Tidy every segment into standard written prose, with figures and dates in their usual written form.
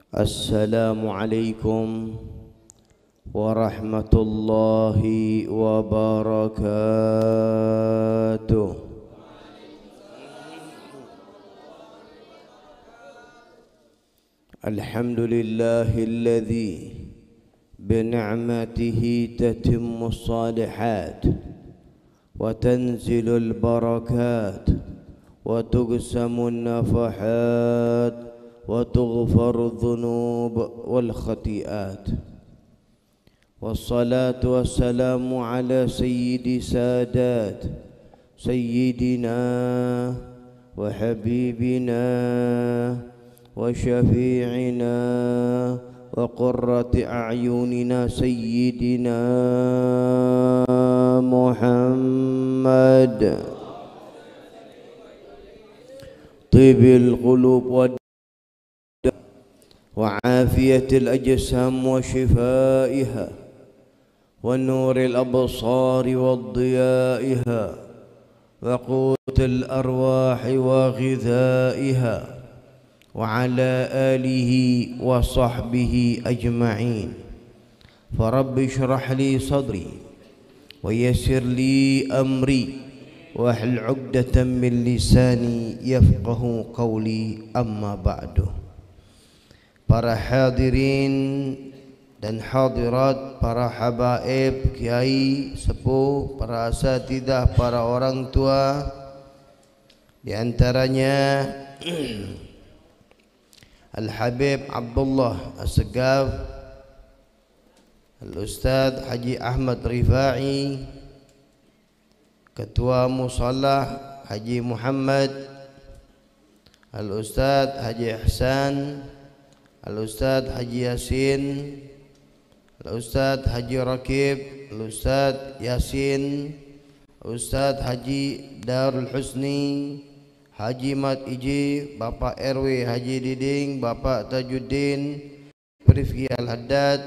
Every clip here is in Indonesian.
Assalamualaikum warahmatullahi wabarakatuh. Alhamdulillahilladzi bini'matihi tatimmus salihat wa tanzilul barakat wa tuqsamun nafahat وتغفر الذنوب والخطيئات والصلاة والسلام على سيد سادات سيدنا وحبيبنا وشفيعنا وقرة أعيننا سيدنا محمد طيب القلوب وعافية الأجسام وشفائها ونور الأبصار وضيائها وقوت الأرواح وغذائها وعلى آله وصحبه أجمعين فرب اشرح لي صدري ويسر لي أمري واحلل عقدة من لساني يفقه قولي أما بعد. Para hadirin dan hadirat, para habaib, kiai, sepuh, para asatidah, para orang tua, di antaranya Al-Habib Abdullah As-Segaf, Al-Ustadz Haji Ahmad Rifai, Ketua Musallah Haji Muhammad, Al-Ustadz Haji Ihsan, Al-Ustadz Haji Yasin, Al-Ustadz Haji Rakib, Al-Ustadz Yasin, Al-Ustadz Haji Darul Husni, Haji Mat Iji, Bapak RW Haji Diding, Bapak Tajuddin, Rifki Al-Haddad,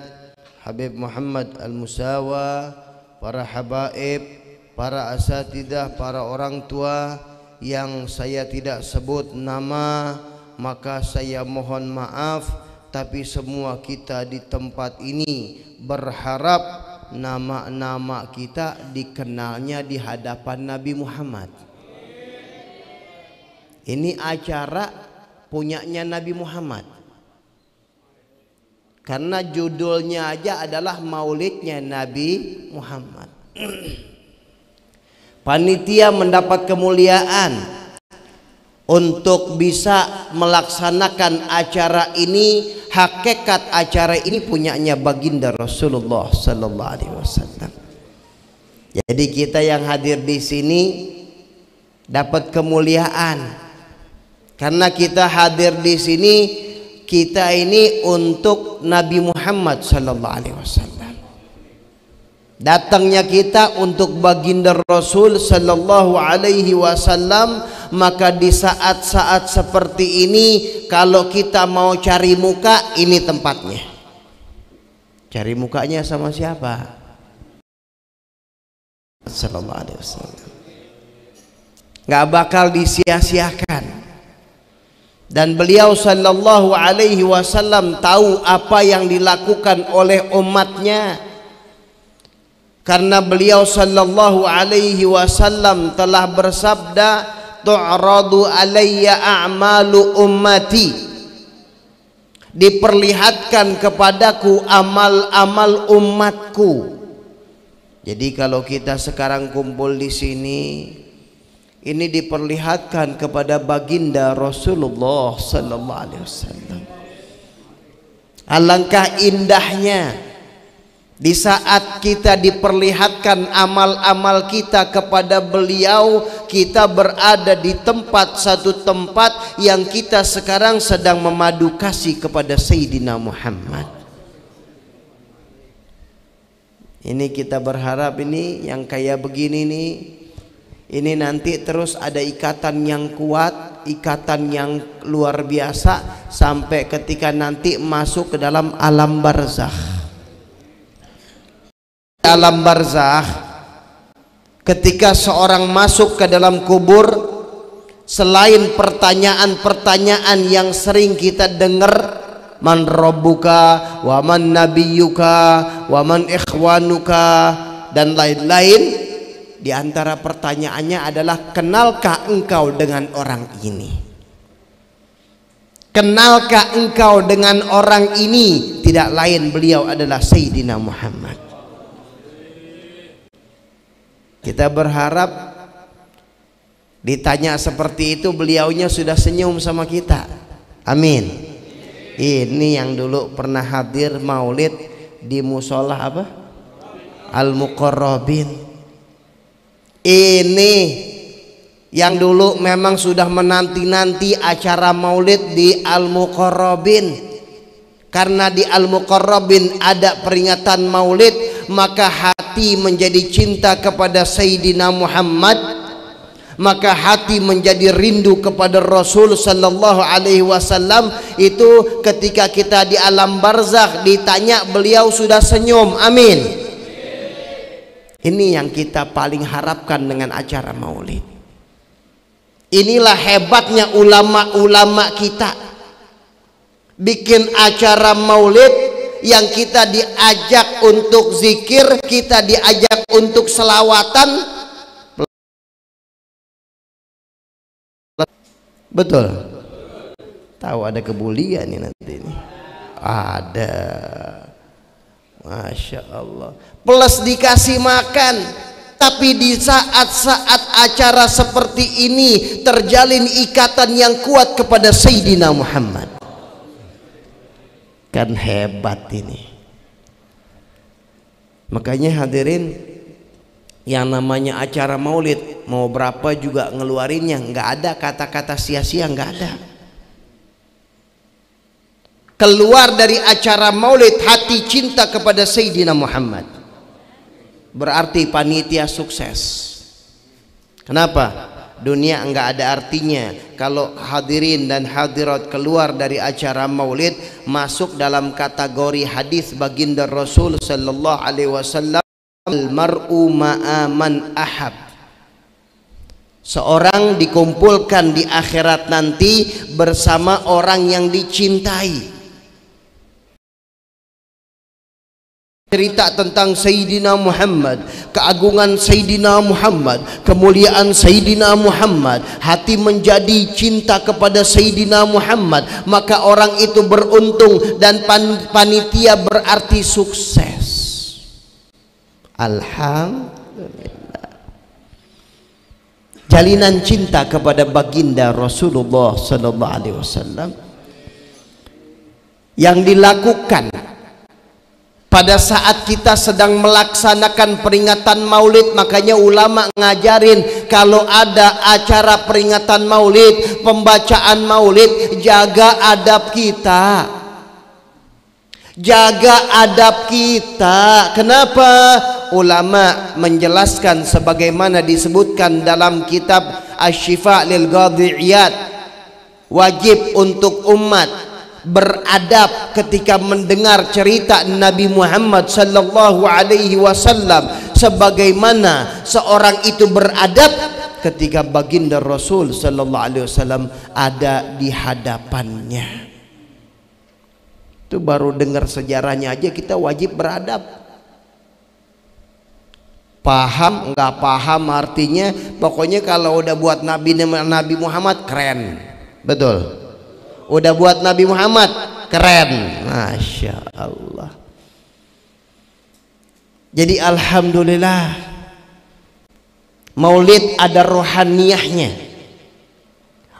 Habib Muhammad Al-Musawa, para habaib, para asatidah, para orang tua yang saya tidak sebut nama, maka saya mohon maaf. Tapi semua kita di tempat ini berharap nama-nama kita dikenalnya di hadapan Nabi Muhammad. Ini acara punyanya Nabi Muhammad, karena judulnya aja adalah maulidnya Nabi Muhammad. Panitia mendapat kemuliaan untuk bisa melaksanakan acara ini. Hakikat acara ini punyanya baginda Rasulullah sallallahu alaihi wasallam. Jadi kita yang hadir di sini dapat kemuliaan karena kita hadir di sini. Kita ini untuk Nabi Muhammad sallallahu alaihi wasallam. Datangnya kita untuk baginda Rasul sallallahu alaihi wasallam. Maka di saat-saat seperti ini, kalau kita mau cari muka, ini tempatnya. Cari mukanya sama siapa? Sallallahu alaihi wasallam. Gak bakal disia-siakan. Dan beliau sallallahu alaihi wasallam tahu apa yang dilakukan oleh umatnya. Karena beliau sallallahu alaihi wasallam telah bersabda, tu'radu alayya a'malu ummati, diperlihatkan kepadaku amal-amal umatku. Jadi kalau kita sekarang kumpul di sini, ini diperlihatkan kepada baginda Rasulullah sallallahu alaihi wasallam. Alangkah indahnya di saat kita diperlihatkan amal-amal kita kepada beliau, kita berada di satu tempat yang kita sekarang sedang memadu kasih kepada Sayyidina Muhammad. Ini kita berharap ini yang kayak begini nih, ini nanti terus ada ikatan yang kuat, ikatan yang luar biasa sampai ketika nanti masuk ke dalam alam barzakh. Alam barzakh, ketika seorang masuk ke dalam kubur, selain pertanyaan-pertanyaan yang sering kita dengar Man rabbuka wa man nabiyyuka wa man ikhwanuka dan lain-lain. Di antara pertanyaannya adalah, kenalkah engkau dengan orang ini? Kenalkah engkau dengan orang ini? Tidak lain, beliau adalah Sayyidina Muhammad. Kita berharap ditanya seperti itu, beliaunya sudah senyum sama kita. Amin. Ini yang dulu pernah hadir maulid di musola apa? Al-Muqarrabin. Ini yang dulu memang sudah menanti-nanti acara maulid di Al-Muqarrabin. Karena di Al-Muqarrabin ada peringatan maulid, maka hati menjadi cinta kepada Sayyidina Muhammad, maka hati menjadi rindu kepada Rasul sallallahu alaihi wasallam. Itu ketika kita di alam barzakh ditanya, beliau sudah senyum. Amin. Ini yang kita paling harapkan dengan acara maulid. Inilah hebatnya ulama-ulama kita, bikin acara maulid yang kita diajak untuk zikir, kita diajak untuk selawatan. Betul. Tahu ada kebulian nih nanti ini. Ada. Masya Allah. Plus dikasih makan. Tapi di saat-saat acara seperti ini terjalin ikatan yang kuat kepada Sayyidina Muhammad. Kan hebat ini. Makanya hadirin, yang namanya acara maulid mau berapa juga ngeluarinnya, nggak ada kata-kata sia-sia, nggak ada. Keluar dari acara maulid hati cinta kepada Sayyidina Muhammad, berarti panitia sukses. Kenapa? Dunia enggak ada artinya kalau hadirin dan hadirat keluar dari acara maulid masuk dalam kategori hadis baginda Rasul sallallahu alaihi wasallam, al-mar'u ma'a man ahab. Seorang dikumpulkan di akhirat nanti bersama orang yang dicintai. Cerita tentang Sayyidina Muhammad, keagungan Sayyidina Muhammad, kemuliaan Sayyidina Muhammad, hati menjadi cinta kepada Sayyidina Muhammad, maka orang itu beruntung dan panitia berarti sukses. Alhamdulillah. Jalinan cinta kepada baginda Rasulullah sallallahu alaihi wasallam yang dilakukan pada saat kita sedang melaksanakan peringatan maulid. Makanya ulama ngajarin kalau ada acara peringatan maulid, pembacaan maulid, jaga adab kita. Jaga adab kita. Kenapa? Ulama menjelaskan sebagaimana disebutkan dalam kitab Asy-Syifa lil Ghadhiyat, wajib untuk umat beradab ketika mendengar cerita Nabi Muhammad sallallahu alaihi wasallam, sebagaimana seorang itu beradab ketika baginda Rasul sallallahu alaihi wasallam ada di hadapannya. Itu baru dengar sejarahnya aja kita wajib beradab. Paham nggak paham artinya, pokoknya kalau udah buat Nabi Muhammad keren. Betul. Udah buat Nabi Muhammad keren. Masya Allah. Jadi alhamdulillah, maulid ada rohaniyahnya.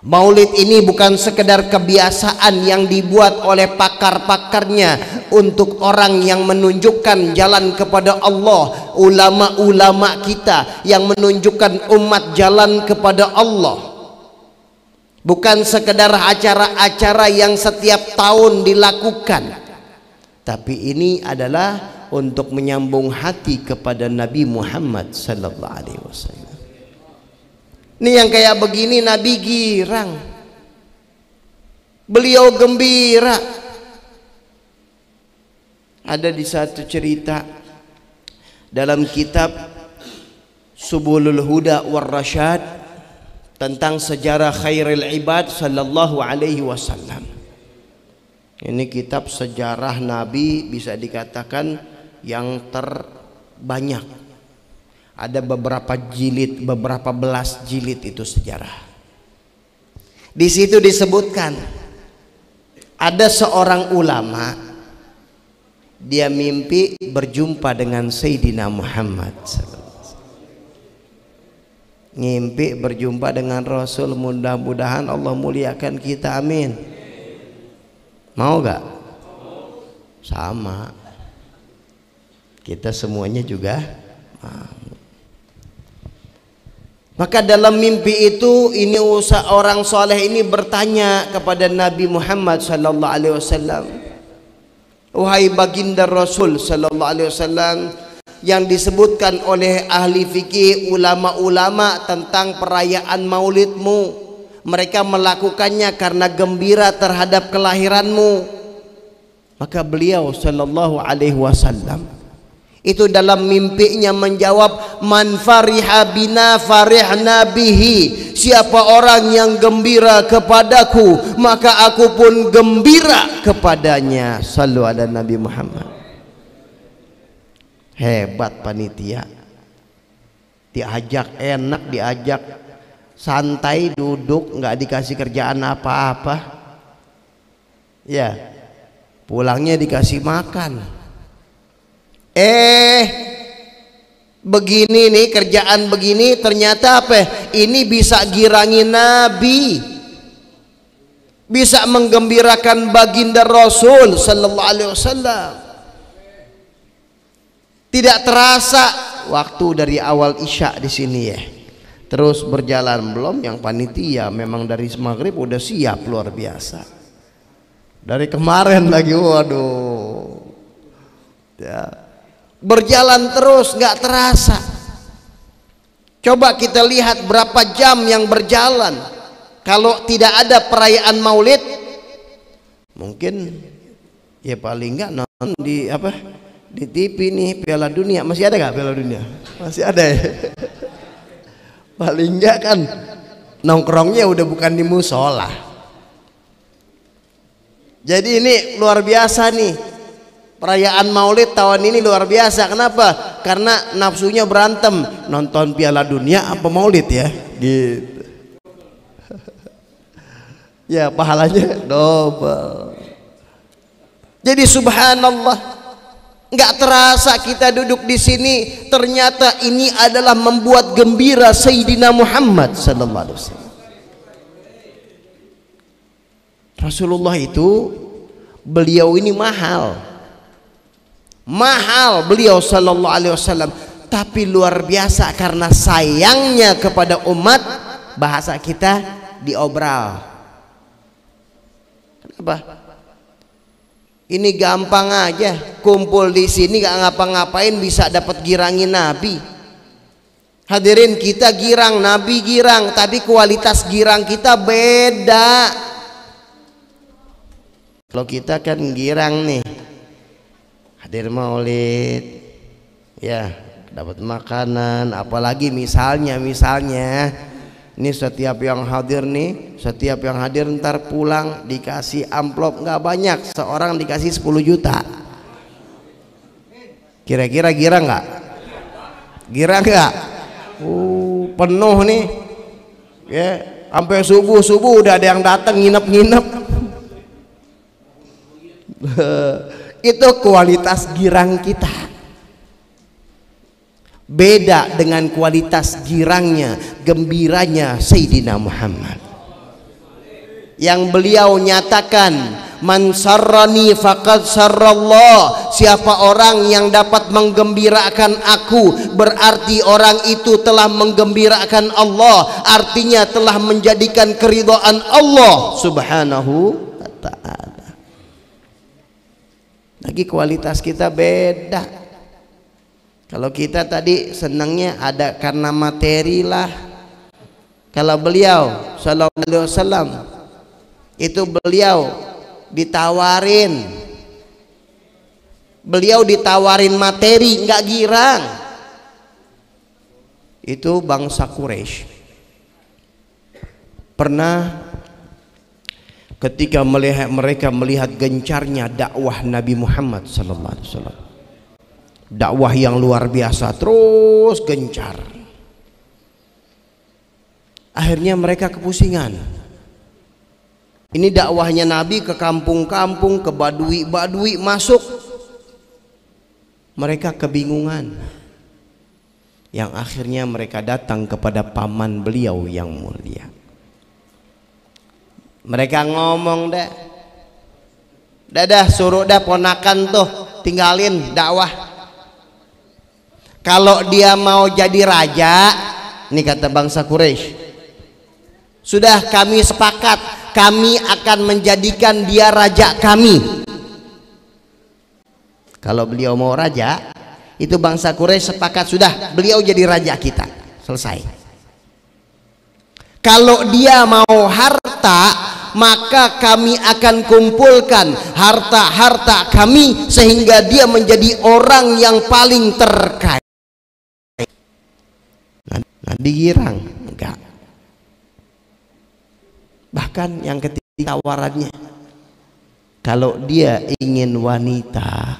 Maulid ini bukan sekedar kebiasaan yang dibuat oleh pakar-pakarnya untuk orang yang menunjukkan jalan kepada Allah, ulama-ulama kita yang menunjukkan umat jalan kepada Allah. Bukan sekedar acara-acara yang setiap tahun dilakukan, tapi ini adalah untuk menyambung hati kepada Nabi Muhammad sallallahu alaihi wasallam. Ini yang kayak begini Nabi girang, beliau gembira. Ada di satu cerita dalam kitab Subulul Huda war Rasyad tentang sejarah khairil ibad sallallahu alaihi wasallam. Ini kitab sejarah Nabi bisa dikatakan yang terbanyak. Ada beberapa jilid, beberapa belas jilid itu sejarah. Di situ disebutkan ada seorang ulama, dia mimpi berjumpa dengan Sayyidina Muhammad. Ngimpi berjumpa dengan Rasul, mudah-mudahan Allah muliakan kita, amin. Mau gak? Sama, kita semuanya juga mau. Maka dalam mimpi itu, ini orang soleh ini bertanya kepada Nabi Muhammad sallallahu alaihi wasallam, wahai baginda Rasul sallallahu alaihi wasallam, yang disebutkan oleh ahli fikih, ulama-ulama tentang perayaan maulidmu, mereka melakukannya karena gembira terhadap kelahiranmu. Maka beliau sallallahu alaihi wasallam itu dalam mimpinya menjawab, man fariha bina farihna bihi, siapa orang yang gembira kepadaku maka aku pun gembira kepadanya. Sallu ala Nabi Muhammad. Hebat panitia, diajak enak, diajak santai, duduk, nggak dikasih kerjaan apa-apa, ya pulangnya dikasih makan. Begini nih kerjaan begini, ternyata apa? Ini bisa girangin Nabi, bisa menggembirakan baginda Rasul sallallahu alaihi wasallam. Tidak terasa waktu dari awal Isya di sini ya. Terus berjalan, belum yang panitia memang dari maghrib udah siap luar biasa. Dari kemarin lagi, waduh. Ya. Berjalan terus nggak terasa. Coba kita lihat berapa jam yang berjalan. Kalau tidak ada perayaan Maulid, mungkin ya paling nggak nonton di apa? Di TV nih Piala Dunia. Masih ada nggak Piala Dunia? Masih ada ya. Paling enggak kan nongkrongnya udah bukan di musola. Jadi ini luar biasa nih, perayaan Maulid tahun ini luar biasa. Kenapa? Karena nafsunya berantem, nonton Piala Dunia apa Maulid ya gitu. Ya pahalanya double. Jadi subhanallah, nggak terasa kita duduk di sini, ternyata ini adalah membuat gembira Sayyidina Muhammad sallallahu alaihi wasallam. Rasulullah itu, beliau ini mahal beliau sallallahu alaihi wasallam, tapi luar biasa karena sayangnya kepada umat, bahasa kita diobral. Kenapa? Ini gampang aja, kumpul di sini gak ngapa-ngapain bisa dapat girangin Nabi. Hadirin, kita girang, Nabi girang, tapi kualitas girang kita beda. Kalau kita kan girang nih, hadir Maulid, ya dapat makanan, apalagi misalnya ini setiap yang hadir nih, setiap yang hadir ntar pulang dikasih amplop nggak banyak, seorang dikasih 10 juta. Kira-kira girang nggak? Girang nggak? Penuh nih, ya sampai subuh udah ada yang datang nginep. Itu kualitas girang kita. Beda dengan kualitas girangnya, gembiranya Sayyidina Muhammad, yang beliau nyatakan, man sarrani faqad sarrallah, siapa orang yang dapat menggembirakan aku, berarti orang itu telah menggembirakan Allah, artinya telah menjadikan keridhaan Allah subhanahu wa ta'ala. Lagi kualitas kita beda. Kalau kita tadi senangnya ada karena materi lah. Kalau beliau sallallahu alaihi wasallam itu beliau ditawarin materi, nggak girang. Itu bangsa Quraisy pernah ketika mereka melihat gencarnya dakwah Nabi Muhammad sallallahu alaihi wasallam. Dakwah yang luar biasa, terus gencar. Akhirnya mereka kepusingan. Ini dakwahnya Nabi ke kampung-kampung, ke badui-badui masuk. Mereka kebingungan. Yang akhirnya mereka datang kepada paman beliau yang mulia. Mereka ngomong dah, dadah suruh dah ponakan tuh tinggalin dakwah. Kalau dia mau jadi raja, ini kata bangsa Quraisy, sudah kami sepakat, kami akan menjadikan dia raja kami. Kalau beliau mau raja, itu bangsa Quraisy sepakat, sudah beliau jadi raja kita, selesai. Kalau dia mau harta, maka kami akan kumpulkan harta-harta kami sehingga dia menjadi orang yang paling terkaya. Nabi girang, enggak. Bahkan yang ketiga tawarannya, kalau dia ingin wanita,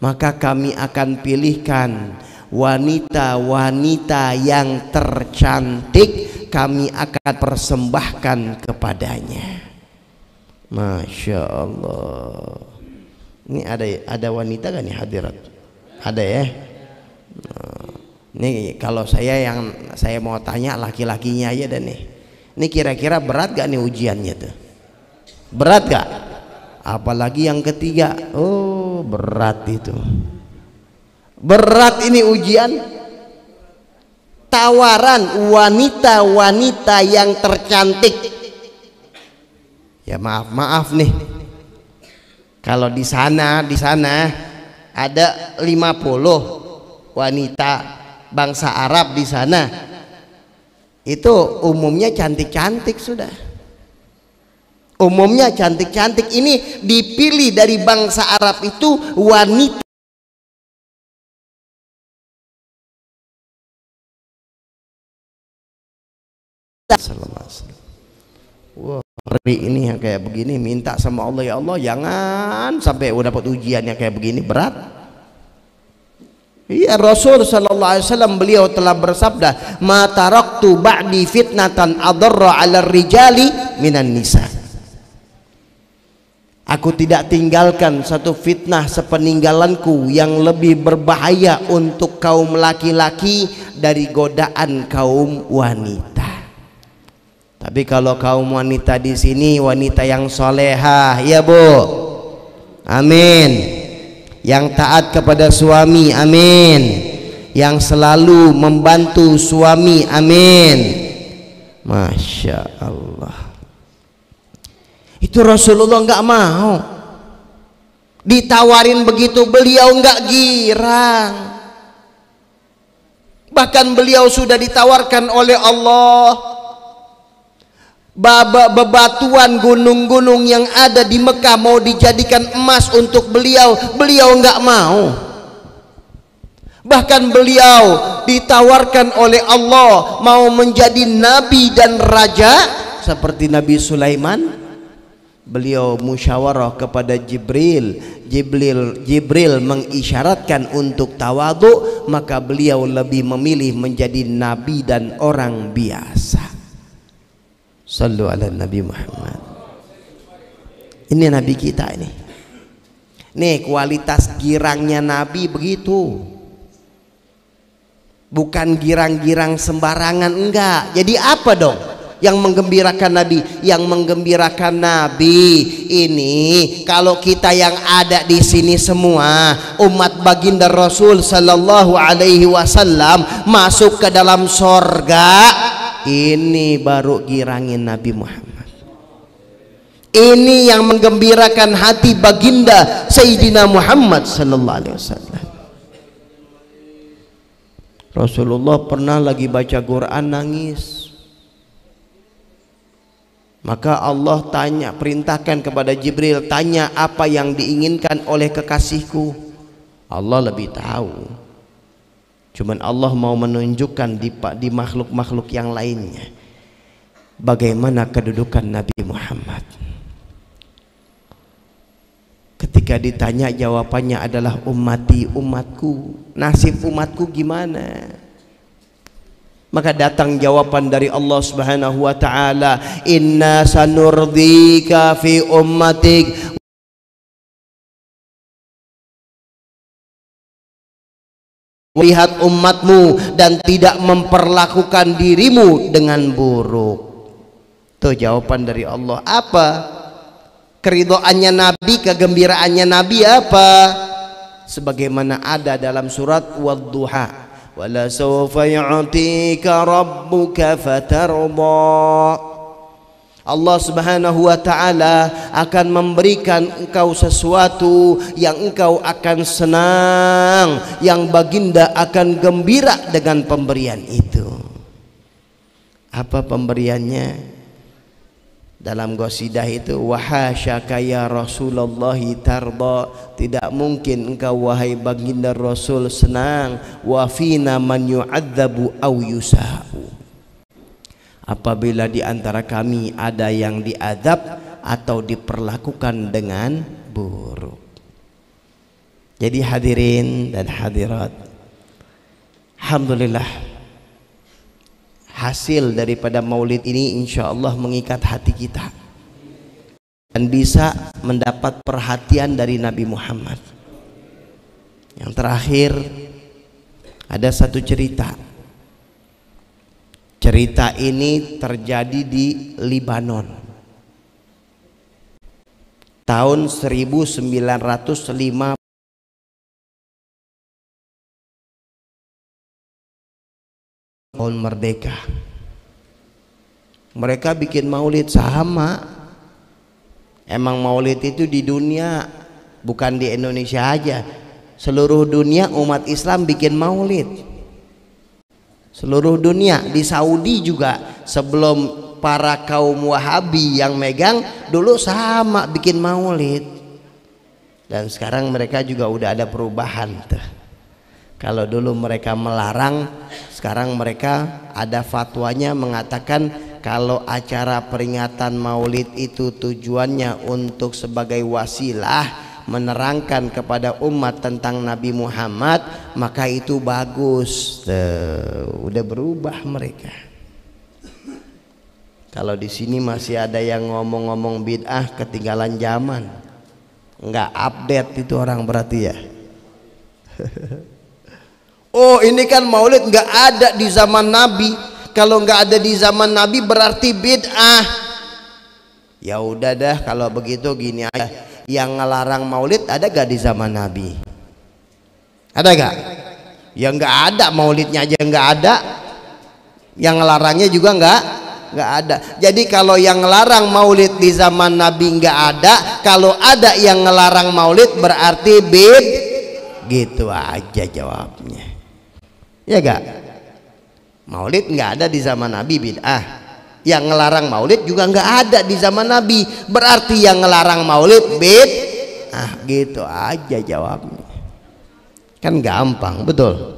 maka kami akan pilihkan wanita-wanita yang tercantik, kami akan persembahkan kepadanya. Masya Allah. Ini ada wanita kan nih hadirat? Ada ya? Nih kalau saya mau tanya laki-lakinya aja dan nih. Ini kira-kira berat gak nih ujiannya tuh? Berat gak? Apalagi yang ketiga, oh berat itu. Berat ini ujian. Tawaran wanita-wanita yang tercantik. Ya maaf nih. Kalau di sana ada 50 wanita bangsa Arab di sana. Itu umumnya cantik-cantik sudah. Umumnya cantik-cantik. Ini dipilih dari bangsa Arab itu wanita wah, hari ini yang kayak begini minta sama Allah, ya Allah jangan sampai dapat ujian yang kayak begini, berat. Iya, Rasul sallallahu alaihi wasallam beliau telah bersabda, "Ma taraktu ba'di fitnatan adarra 'ala rijali minan nisa." Aku tidak tinggalkan satu fitnah sepeninggalanku yang lebih berbahaya untuk kaum laki-laki dari godaan kaum wanita. Tapi kalau kaum wanita di sini wanita yang solehah, ya Bu, amin. Yang taat kepada suami, amin. Yang selalu membantu suami, amin. Masya Allah. Itu Rasulullah nggak mau. Ditawarin begitu beliau nggak girang. Bahkan beliau sudah ditawarkan oleh Allah bebatuan gunung-gunung yang ada di Mekah mau dijadikan emas untuk beliau, beliau nggak mau. Bahkan beliau ditawarkan oleh Allah mau menjadi nabi dan raja seperti Nabi Sulaiman. Beliau musyawarah kepada Jibril mengisyaratkan untuk tawadhu, maka beliau lebih memilih menjadi nabi dan orang biasa. Sallu ala Nabi Muhammad. Ini Nabi kita ini. Nih kualitas girangnya Nabi begitu. Bukan girang-girang sembarangan, enggak. Jadi apa dong yang menggembirakan Nabi? Yang menggembirakan Nabi ini kalau kita yang ada di sini semua umat baginda Rasul sallallahu alaihi wasallam masuk ke dalam sorga. Ini baru girangin Nabi Muhammad. Ini yang menggembirakan hati baginda Sayyidina Muhammad sallallahu alaihi wasallam. Rasulullah pernah lagi baca Quran nangis. Maka Allah perintahkan kepada Jibril, tanya apa yang diinginkan oleh kekasihku. Allah lebih tahu. Cuman Allah mau menunjukkan di makhluk-makhluk yang lainnya. bagaimana kedudukan Nabi Muhammad. Ketika ditanya jawabannya adalah ummati, umatku. Nasib umatku gimana? Maka datang jawaban dari Allah Subhanahu wa taala, inna sanurdika fi ummatik. Melihat umatmu dan tidak memperlakukan dirimu dengan buruk. Itu jawaban dari Allah. Apa? Keridhaannya Nabi, kegembiraannya Nabi apa? Sebagaimana ada dalam surat Wad-Duha, wala sawfa yu'tika rabbuka fatarda. Allah Subhanahu wa taala akan memberikan engkau sesuatu yang engkau akan senang, yang baginda akan gembira dengan pemberian itu. Apa pemberiannya? Dalam qasidah itu, wahasyaka ya Rasulullah tarda, tidak mungkin engkau wahai baginda Rasul senang, wa fina man yu'adzabu aw yusa'u, apabila di antara kami ada yang diazab atau diperlakukan dengan buruk. Jadi hadirin dan hadirat, alhamdulillah hasil daripada maulid ini insya Allah mengikat hati kita dan bisa mendapat perhatian dari Nabi Muhammad. Yang terakhir ada satu cerita. Cerita ini terjadi di Libanon tahun 1905 tahun merdeka. Mereka bikin maulid sama. Emang maulid itu di dunia, bukan di Indonesia aja. Seluruh dunia umat Islam bikin maulid. Seluruh dunia, di Saudi juga sebelum para kaum Wahabi yang megang dulu sama bikin maulid. Dan sekarang mereka juga udah ada perubahan tuh. Kalau dulu mereka melarang, sekarang mereka ada fatwanya mengatakan kalau acara peringatan maulid itu tujuannya untuk sebagai wasilah menerangkan kepada umat tentang Nabi Muhammad, maka itu bagus. Udah berubah mereka. Kalau di sini masih ada yang ngomong-ngomong bid'ah, ketinggalan zaman, nggak update itu orang berarti ya. Oh ini kan maulid nggak ada di zaman Nabi. Kalau nggak ada di zaman Nabi berarti bid'ah. Ya udah dah kalau begitu gini aja. Yang ngelarang maulid ada gak di zaman Nabi? Ada gak? Ya nggak ada, maulidnya aja nggak ada. Yang ngelarangnya juga nggak ada. Jadi kalau yang ngelarang maulid di zaman Nabi nggak ada, kalau ada yang ngelarang maulid berarti gitu aja jawabnya. Ya gak? Maulid nggak ada di zaman Nabi bid'ah. Yang ngelarang maulid juga nggak ada di zaman Nabi, berarti yang ngelarang maulid bid'ah. Gitu aja jawabnya. Kan gampang, betul.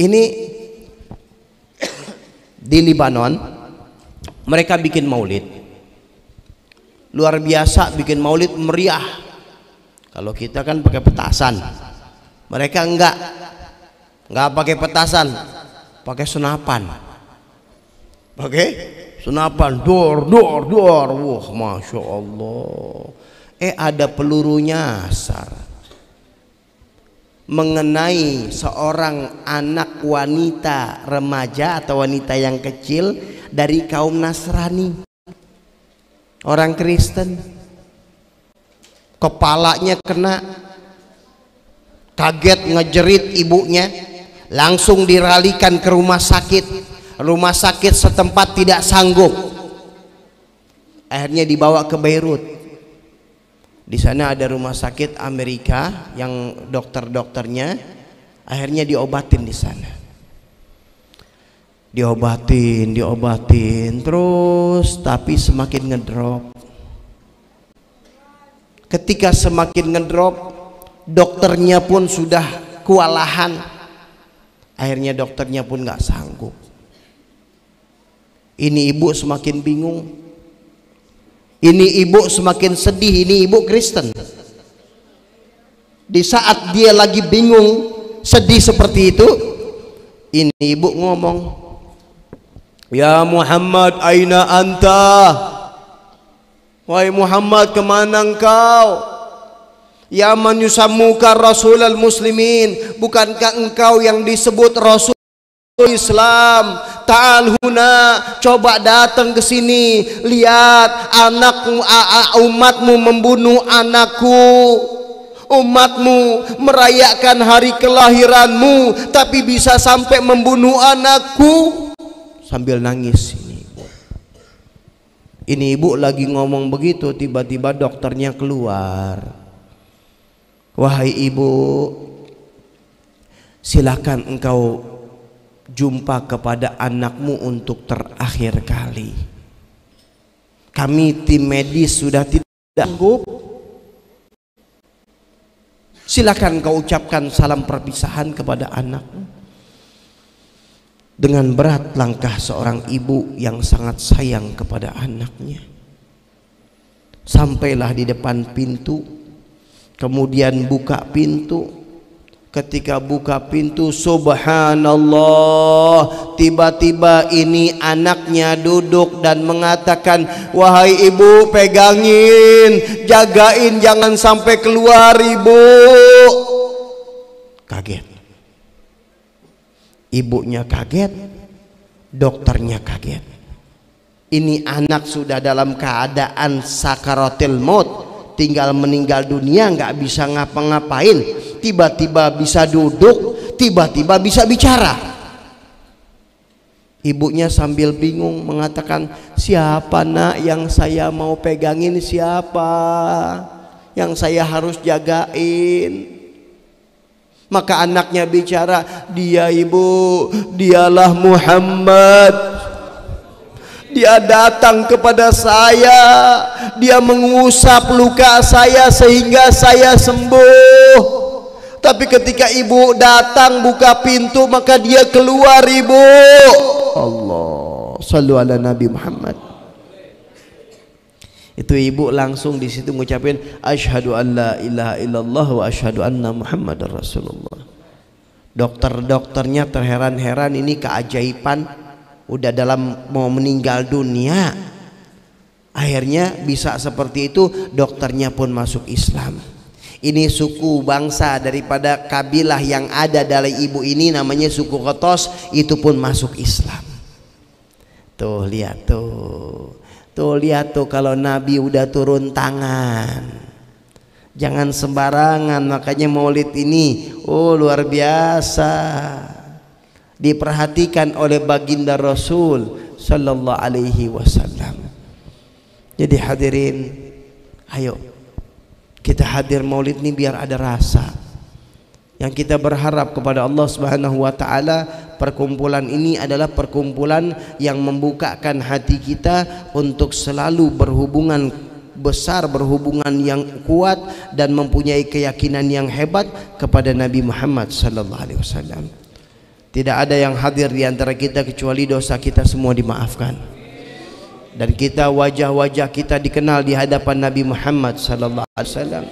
Ini di Libanon mereka bikin maulid luar biasa, bikin maulid meriah. Kalau kita kan pakai petasan, mereka enggak pakai petasan, pakai senapan. Pakai senapan, dor. Wah, masya Allah. Ada pelurunya nyasar mengenai seorang anak wanita remaja atau wanita yang kecil dari kaum Nasrani, orang Kristen. Kepalanya kena, kaget ngejerit ibunya, langsung diralikan ke rumah sakit. Rumah sakit setempat tidak sanggup, akhirnya dibawa ke Beirut. Di sana ada rumah sakit Amerika yang dokter-dokternya, akhirnya diobatin di sana. Diobatin terus, tapi semakin ngedrop. Ketika semakin ngedrop, dokternya pun sudah kewalahan. Akhirnya dokternya pun nggak sanggup. Ini ibu semakin bingung, ini ibu semakin sedih. Ini ibu Kristen. Di saat dia lagi bingung, sedih seperti itu, ini ibu ngomong, "Ya Muhammad, aina anta?" Wahai Muhammad, kemana engkau? Ya man yusammuka rasulal muslimin, bukankah engkau yang disebut rasul Islam? Ta'al huna, coba datang ke sini. Lihat anakmu, umatmu membunuh anakku. Umatmu merayakan hari kelahiranmu, tapi bisa sampai membunuh anakku. Sambil nangis ini ibu. Ini ibu lagi ngomong begitu, tiba-tiba dokternya keluar. Wahai ibu, silakan engkau jumpa kepada anakmu untuk terakhir kali. Kami tim medis sudah tidak sanggup. Silakan kau ucapkan salam perpisahan kepada anakmu. Dengan berat langkah seorang ibu yang sangat sayang kepada anaknya. Sampailah di depan pintu, kemudian buka pintu. Ketika buka pintu, subhanallah, tiba-tiba ini anaknya duduk dan mengatakan, "Wahai ibu, pegangin, jagain, jangan sampai keluar ibu." Kaget. Ibunya kaget, dokternya kaget. Ini anak sudah dalam keadaan sakaratil maut, tinggal meninggal dunia, nggak bisa ngapa-ngapain. Tiba-tiba bisa duduk, tiba-tiba bisa bicara. Ibunya sambil bingung mengatakan, "Siapa nak yang saya mau pegangin? Siapa yang saya harus jagain?" Maka anaknya bicara, "Dia ibu, dialah Muhammad. Dia datang kepada saya, dia mengusap luka saya sehingga saya sembuh. Tapi ketika ibu datang buka pintu, maka dia keluar ibu." Allah, sallu ala Nabi Muhammad. Itu ibu langsung di situ ngucapin, "Asyhadu an la ilaha illallah wa asyhadu anna Muhammadar Rasulullah." Dokter-dokternya terheran-heran, ini keajaiban, udah dalam mau meninggal dunia. Akhirnya bisa seperti itu, dokternya pun masuk Islam. Ini suku bangsa daripada kabilah yang ada dari ibu ini, namanya suku Qatos, itu pun masuk Islam. Tuh lihat tuh, tuh lihat tuh, kalau Nabi udah turun tangan, jangan sembarangan. Makanya maulid ini, oh luar biasa, diperhatikan oleh baginda Rasul Sallallahu Alaihi Wasallam. Jadi hadirin, ayo kita hadir maulid ini biar ada rasa. Yang kita berharap kepada Allah Subhanahu wa taala, perkumpulan ini adalah perkumpulan yang membukakan hati kita untuk selalu berhubungan besar, berhubungan yang kuat, dan mempunyai keyakinan yang hebat kepada Nabi Muhammad sallallahu alaihi wasallam. Tidak ada yang hadir di antara kita kecuali dosa kita semua dimaafkan. Dan kita, wajah-wajah kita dikenal di hadapan Nabi Muhammad sallallahu alaihi wasallam.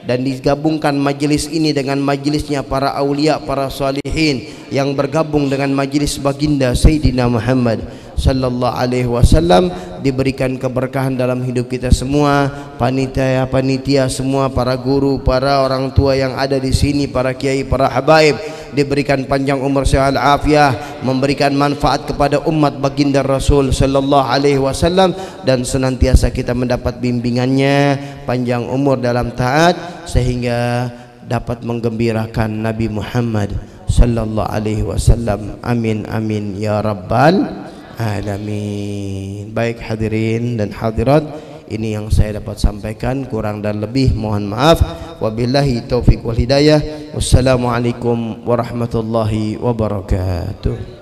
Dan digabungkan majelis ini dengan majelisnya para aulia, para salihin yang bergabung dengan majelis baginda Sayyidina Muhammad sallallahu alaihi wasallam, diberikan keberkahan dalam hidup kita semua, panitia semua, para guru, para orang tua yang ada di sini, para kiai, para habaib, diberikan panjang umur sehat afiah, memberikan manfaat kepada umat baginda Rasul sallallahu alaihi wasallam, dan senantiasa kita mendapat bimbingannya, panjang umur dalam taat, sehingga dapat menggembirakan Nabi Muhammad sallallahu alaihi wasallam. Amin amin ya rabbal alamin. Baik hadirin dan hadirat, ini yang saya dapat sampaikan, kurang dan lebih mohon maaf. Wabillahi taufiq wal hidayah. Wassalamualaikum warahmatullahi wabarakatuh.